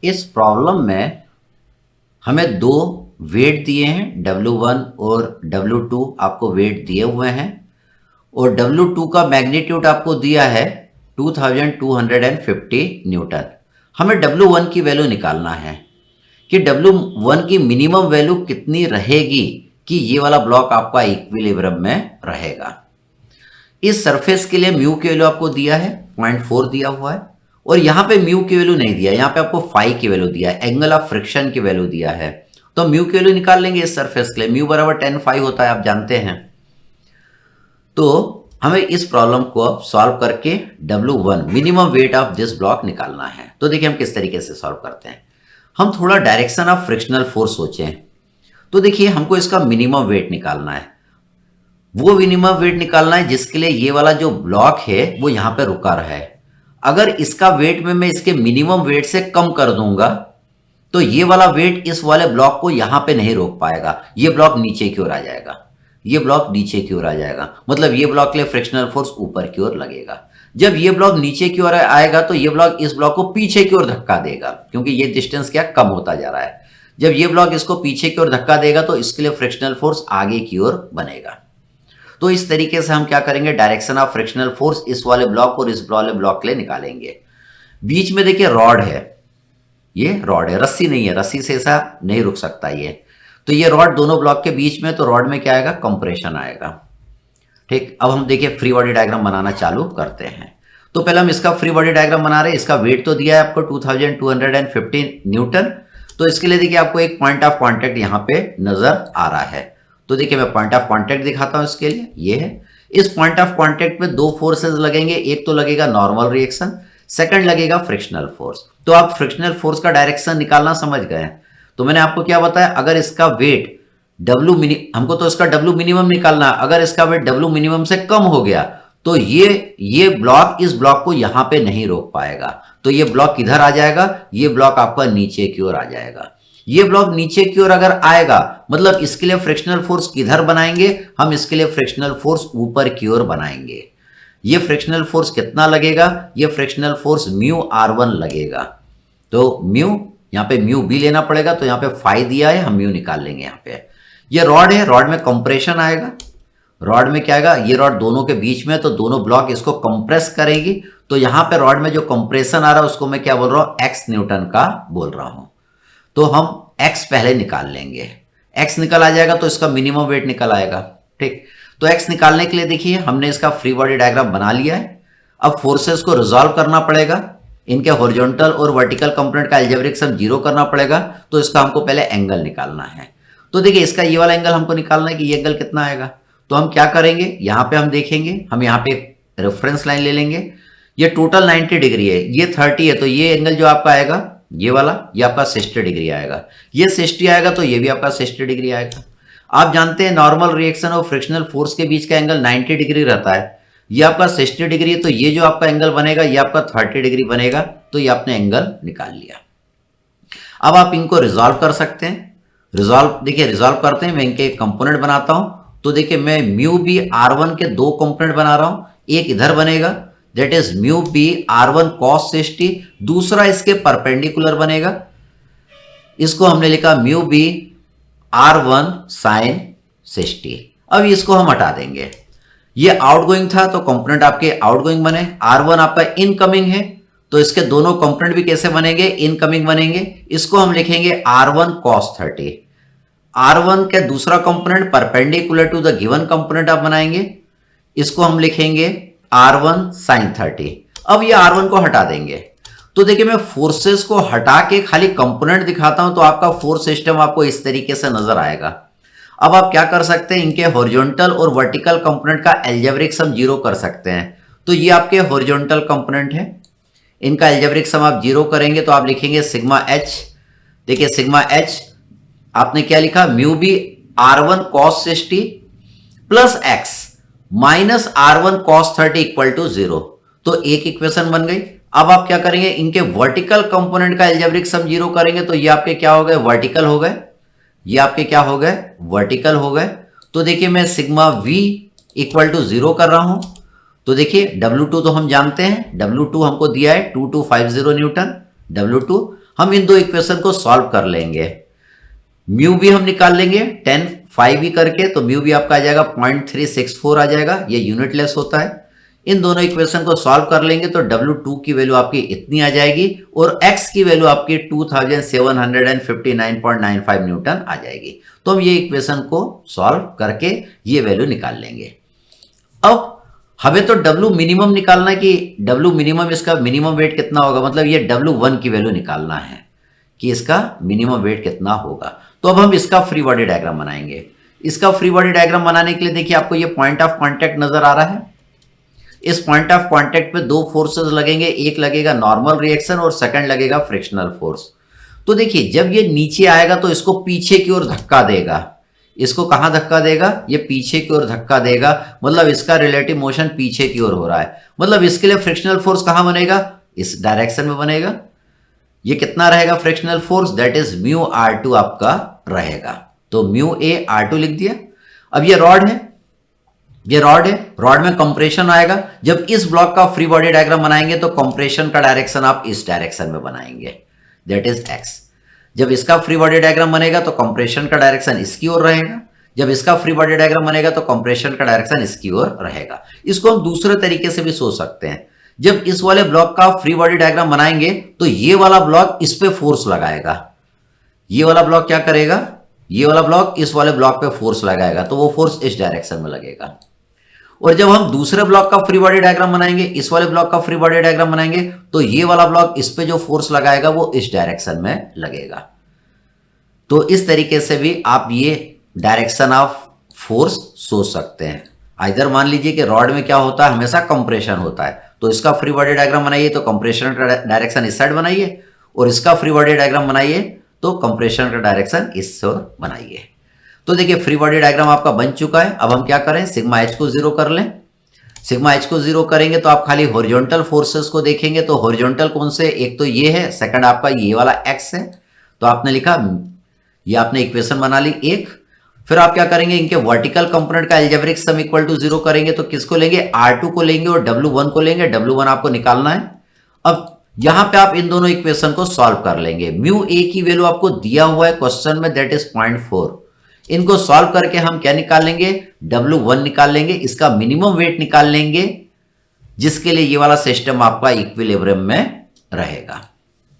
इस प्रॉब्लम में हमें दो वेट दिए हैं, W1 और W2 आपको वेट दिए हुए हैं और W2 का मैग्नीट्यूड आपको दिया है 2250 न्यूटन। हमें W1 की वैल्यू निकालना है कि W1 की मिनिमम वैल्यू कितनी रहेगी कि ये वाला ब्लॉक आपका इक्विलिब्रियम में रहेगा। इस सरफेस के लिए म्यू की वैल्यू आपको दिया है 0.4 दिया हुआ है और यहां पे म्यू की वैल्यू नहीं दिया, यहां पे आपको फाई की वैल्यू दिया है, एंगल ऑफ फ्रिक्शन की वैल्यू दिया है। तो म्यू की वैल्यू निकाल लेंगे इस सरफेस के लिए, म्यू बराबर tan फाई होता है, आप जानते हैं। तो हमें इस प्रॉब्लम को अब सॉल्व करके W1 minimum weight of this block निकालना है। तो देखिए हम किस तरीके से सॉल्व करते हैं। हम थोड़ा डायरेक्शन ऑफ फ्रिक्शनल फोर्स सोचें। तो देखिए हमको इसका मिनिमम वेट निकालना है, वो मिनिमम वेट निकालना है जिसके लिए ये वाला जो ब्लॉक है वो यहां पे रुका रहा है। अगर इसका वेट में मैं इसके मिनिमम वेट से कम कर दूंगा तो ये वाला वेट इस वाले ब्लॉक को यहां पे नहीं रोक पाएगा, ये ब्लॉक नीचे की ओर आ जाएगा, ये ब्लॉक नीचे की ओर आ जाएगा, मतलब ये ब्लॉक के लिए फ्रिक्शनल फोर्स ऊपर की ओर लगेगा। जब ये ब्लॉक नीचे की ओर आएगा तो ये ब्लॉक इस ब्लॉक को पीछे की ओर धक्का देगा, क्योंकि ये डिस्टेंस क्या कम होता जा रहा है। जब ये ब्लॉक इसको पीछे की ओर धक्का देगा तो इसके लिए फ्रिक्शनल फोर्स आगे की ओर बनेगा। तो इस तरीके से हम क्या करेंगे, डायरेक्शन ऑफ फ्रिक्शनल फोर्स इस वाले ब्लॉक और इस वाले ब्लॉक के लिए निकालेंगे। बीच में देखिए रॉड है, ये रॉड है, रस्सी नहीं है, रस्सी से ऐसा नहीं रुक सकता ये। तो ये रॉड दोनों ब्लॉक के बीच में, तो रॉड में क्या आएगा, कंप्रेशन आएगा। ठीक, अब हम देखिए फ्री बॉडी डायग्राम बनाना चालू करते हैं। तो पहले हम इसका फ्री बॉडी डायग्राम बना रहे हैं। इसका वेट तो दिया है आपको 2250 न्यूटन। तो इसके लिए देखिए आपको एक पॉइंट ऑफ कांटेक्ट यहाँ पे नजर आ रहा है। तो देखिए मैं पॉइंट ऑफ कांटेक्ट दिखाता हूँ इसके लिए, ये है। इस पॉइंट ऑफ कांटेक्ट में दो फोर्सेस लगेंगे, एक तो लगेगा नॉर्मल रिएक्शन, सेकंड लगेगा फ्रिक्शनल फोर्स। तो आप फ्रिक्शनल फोर्स का डायरेक्शन निकालना समझ गए हैं। तो मैंने आपको क्या बताया, अगर इसका वेट हमको तो इसका W मिनिमम निकालना है। अगर इसका वेट W मिनिमम से कम हो गया तो ये ब्लॉक इस ब्लॉक को यहां पे नहीं रोक पाएगा। तो ये ब्लॉक किधर आ जाएगा, ये ब्लॉक आपका नीचे की ओर आ जाएगा। ये ब्लॉक नीचे की ओर अगर आएगा मतलब इसके लिए फ्रिक्शनल फोर्स किधर बनाएंगे, हम इसके लिए फ्रिक्शनल फोर्स ऊपर की ओर बनाएंगे। ये फ्रिक्शनल फोर्स कितना लगेगा, ये फ्रिक्शनल फोर्स μr1 लगेगा। तो यहाँ पे μb लेना पड़ेगा, तो यहाँ पे फाई दिया है, हम म्यू निकाल लेंगे। यहाँ पे ये रॉड है, रॉड में कंप्रेशन आएगा। रॉड में क्या आएगा, ये रॉड दोनों के बीच में, तो दोनों ब्लॉक इसको कंप्रेस करेगी। तो यहाँ पे रॉड में जो कंप्रेशन आ रहा है उसको मैं क्या बोल रहा हूँ, x न्यूटन का बोल रहा हूँ। तो हम x पहले निकाल लेंगे, x निकल आ जाएगा तो इसका मिनिमम वेट निकल आएगा। ठीक, तो x निकालने के लिए देखिए हमने इसका फ्री बॉडी डायग्राम बना लिया है। अब फोर्सेस को रिजॉल्व करना पड़ेगा, इनके हॉरिजॉन्टल और वर्टिकल कंपोनेंट का अलजेब्रिक सम जीरो करना पड़ेगा। तो इसका हमको पहले एंगल निकालना है। तो देखिए इसका ये वाला एंगल हमको निकालना है कि ये एंगल कितना आएगा। तो हम क्या करेंगे, यहाँ पे हम देखेंगे, हम यहाँ पे रेफरेंस लाइन ले लेंगे। ये टोटल 90 डिग्री है, ये 30 है, तो ये एंगल जो आपका आएगा ये वाला, ये आपका 60 डिग्री आएगा। ये 60 आएगा तो ये भी आपका 60 डिग्री आएगा। आप जानते हैं नॉर्मल रिएक्शन और फ्रिक्शनल फोर्स के बीच का एंगल 90 डिग्री रहता है। ये आपका 60 डिग्री है, तो ये जो आपका एंगल बनेगा ये आपका 30 डिग्री बनेगा। तो ये आपने एंगल निकाल लिया। अब आप इनको रिजॉल्व कर सकते हैं। देखिए रिजॉल्व करते हैं, मैं इनके कंपोनेंट बनाता हूं। तो देखिए मैं μb r1 के दो कंपोनेंट बना रहा हूं। एक इधर बनेगा, that is μb r1 cos 60, दूसरा इसके परपेंडिकुलर बनेगा, इसको हमने लिखा μb r1 sin 60। अब इसको हम हटा देंगे, ये आउटगोइंग था तो कंपोनेंट आपके आउटगोइंग बने। r1 आपका इनकमिंग है, तो इसके दोनों कंपोनेंट भी कैसे बनेंगे, इनकमिंग बनेंगे। इसको हम लिखेंगे r1 cos 30। r1 के दूसरा component perpendicular to the given component आप बनाएंगे, इसको हम लिखेंगे r1 sin 30। अब ये r1 को हटा देंगे। तो देखिए मैं फोर्सेस को हटा के खाली कंपोनेंट दिखाता हूं तो आपका फोर्स सिस्टम आपको इस तरीके से नजर आएगा। अब आप क्या कर सकते हैं, इनके हॉरिजॉन्टल और वर्टिकल कंपोनेंट का अलजेब्रिक सम जीरो कर सकते हैं। तो ये आपके हॉरिजॉन्टल कंपोनेंट है, इनका अलजेब्रिक सम आप जीरो करेंगे तो आप लिखेंगे सिग्मा एच। देखिए सिग्मा एच आपने क्या लिखा, μb r1 cos 60 plus x minus r1 cos 30 equal to 0। तो एक इक्वेशन बन गई। अब आप क्या करेंगे, इनके वर्टिकल कंपोनेंट का अलजेब्रिक सम जीरो करेंगे तो ये आपके क्या हो गए, वर्टिकल हो गए। ये आपके क्या हो गए, वर्टिकल हो गए। तो देखिए मैं सिग्मा v इक्वल टू 0 कर रहा हूं। तो देखिए W2 तो हम जानते हैं, W2 हमको दिया है 2250 न्यूटन। W2 हम इन दो इक्वेशन को सॉल्व कर लेंगे। म्यू भी हम निकाल लेंगे 10 5 भी करके, तो म्यू भी आपका आ जाएगा 0.364 आ जाएगा, ये यूनिटलेस होता है। इन दोनों इक्वेशन को सॉल्व कर लेंगे तो W2 की वैल्यू आपकी इतनी आ जाएगी और X की वैल्यू आपकी 2759.95 न्यूटन आ जाएगी। तो हम ये इक्वेशन को सॉल्व करके ये वैल्यू निकाल लेंगे। अब हमें तो W मिनिमम निकालना है कि W मिनिमम, इसका मिनिमम वेट कितना होगा, मतलब ये W1 की वैल्यू निकालना है कि इसका मिनिमम वेट कितना होगा। तो अब हम इसका फ्री बॉडी डायग्राम बनाएंगे। इसका फ्री बॉडी डायग्राम बनाने के लिए देखिए आपको ये पॉइंट ऑफ कांटेक्ट नजर आ रहा है। इस पॉइंट ऑफ कांटेक्ट पे दो फोर्सेस लगेंगे, एक लगेगा नॉर्मल रिएक्शन और सेकंड लगेगा फ्रिक्शनल फोर्स। तो देखिए जब ये नीचे आएगा तो इसको पीछे की ओर धक्का देगा। इसको कहां धक्का देगा, ये पीछे की ओर धक्का देगा, मतलब इसका रिलेटिव मोशन पीछे की ओर हो रहा है। मतलब इसके लिए फ्रिक्शनल फोर्स कहां बनेगा, इस डायरेक्शन में बनेगा। ये कितना रहेगा frictional force, that is mu R2 आपका रहेगा। तो म्यू A R2 लिख दिया। अब ये रॉड है, ये रॉड है, रॉड में कंप्रेशन आएगा। जब इस ब्लॉक का फ्री बॉडी डायग्राम बनाएंगे तो कंप्रेशन का डायरेक्शन आप इस डायरेक्शन में बनाएंगे, दैट इज X। जब इसका फ्री बॉडी डायग्राम बनेगा तो कंप्रेशन का डायरेक्शन इसकी ओर रहेगा। जब इसका फ्री बॉडी डायग्राम बनेगा तो कंप्रेशन का डायरेक्शन इसकी ओर रहेगा। इसको हम दूसरे तरीके से भी सोच सकते हैं। जब इस वाले ब्लॉक का फ्री बॉडी डायग्राम बनाएंगे तो ये वाला ब्लॉक इस पे फोर्स लगाएगा। ये वाला ब्लॉक क्या करेगा, ये वाला ब्लॉक इस वाले ब्लॉक पे फोर्स लगाएगा, तो वो फोर्स इस डायरेक्शन में लगेगा। और जब हम दूसरे ब्लॉक का फ्री बॉडी डायग्राम बनाएंगे, इस वाले ब्लॉक का फ्री बॉडी डायग्राम बनाएंगे, तो ये वाला ब्लॉक इस पे जो फोर्स लगाएगा वो इस डायरेक्शन में लगेगा। तो इस तरीके से भी आप ये डायरेक्शन ऑफ फोर्स सोच सकते हैं। इधर मान लीजिए कि रॉड में क्या होता है, हमेशा कंप्रेशन होता है, तो इसका फ्री बॉडी डायग्राम बनाइए तो कंप्रेशन का डायरेक्शन इस साइड बनाइए, और इसका फ्री बॉडी डायग्राम बनाइए तो कंप्रेशन का डायरेक्शन इस ओर बनाइए। तो देखिए फ्री बॉडी डायग्राम आपका बन चुका है। अब हम क्या करें, सिग्मा H को 0 कर लें। सिग्मा H को 0 करेंगे तो आप खाली हॉरिजॉन्टल फोर्सेस को देखेंगे, तो हॉरिजॉन्टल कौन से, एक तो ये है, सेकंड आपका ये वाला X है। तो आपने लिखा, ये आपने इक्वेशन बना ली एक। फिर आप क्या करेंगे, इनके वर्टिकल कंपोनेंट का अलजेब्रिक सम इक्वल टू 0 करेंगे, तो किसको लेंगे, R2 को लेंगे और W1 को लेंगे। W1 आपको निकालना है। अब यहां पे आप इन दोनों इक्वेशन को सॉल्व कर लेंगे। म्यू A की वैल्यू आपको दिया हुआ है क्वेश्चन में, दैट इज 0.4। इनको सॉल्व करके हम क्या निकाल लेंगे, W1 निकाल लेंगे, इसका मिनिमम वेट निकाल लेंगे, जिसके लिए ये वाला सिस्टम आपका इक्विलिब्रियम में रहेगा।